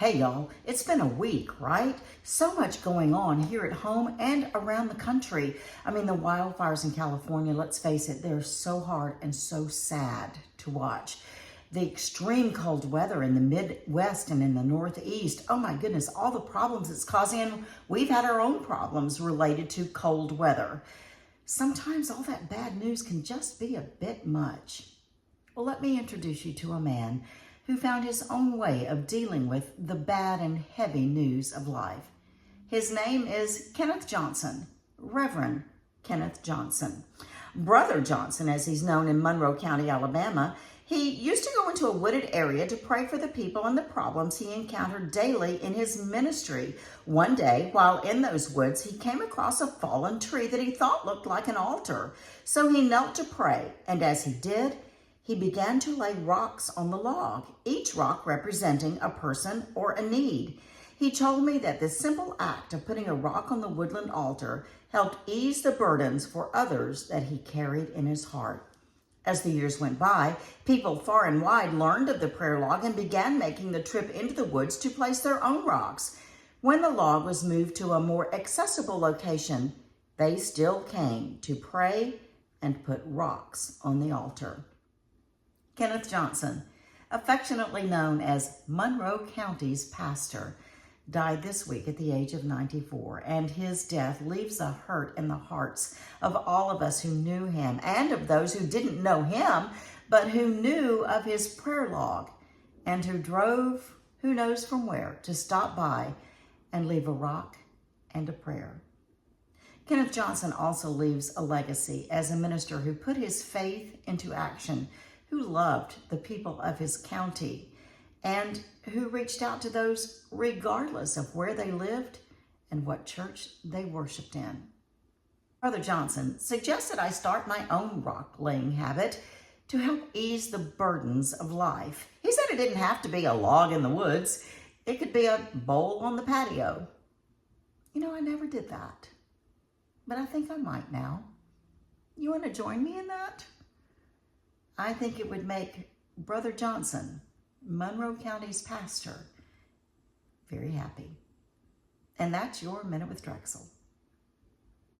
Hey y'all, it's been a week, right? So much going on here at home and around the country. I mean, the wildfires in California, let's face it, they're so hard and so sad to watch. The extreme cold weather in the Midwest and in the Northeast, oh my goodness, all the problems it's causing. And we've had our own problems related to cold weather. Sometimes all that bad news can just be a bit much. Well, let me introduce you to a man who found his own way of dealing with the bad and heavy news of life. His name is Kenneth Johnson, Reverend Kenneth Johnson. Brother Johnson, as he's known in Monroe County, Alabama, he used to go into a wooded area to pray for the people and the problems he encountered daily in his ministry. One day, while in those woods, he came across a fallen tree that he thought looked like an altar. So he knelt to pray, and as he did, he began to lay rocks on the log, each rock representing a person or a need. He told me that the simple act of putting a rock on the woodland altar helped ease the burdens for others that he carried in his heart. As the years went by, people far and wide learned of the prayer log and began making the trip into the woods to place their own rocks. When the log was moved to a more accessible location, they still came to pray and put rocks on the altar. Kenneth Johnson, affectionately known as Monroe County's pastor, died this week at the age of 94, and his death leaves a hurt in the hearts of all of us who knew him and of those who didn't know him, but who knew of his prayer log and who drove who knows from where to stop by and leave a rock and a prayer. Kenneth Johnson also leaves a legacy as a minister who put his faith into action, who loved the people of his county, and who reached out to those regardless of where they lived and what church they worshiped in. Brother Johnson suggested I start my own rock-laying habit to help ease the burdens of life. He said it didn't have to be a log in the woods. It could be a bowl on the patio. You know, I never did that, but I think I might now. You want to join me in that? I think it would make Brother Johnson, Monroe County's pastor, very happy. And that's your Minute with Drexel.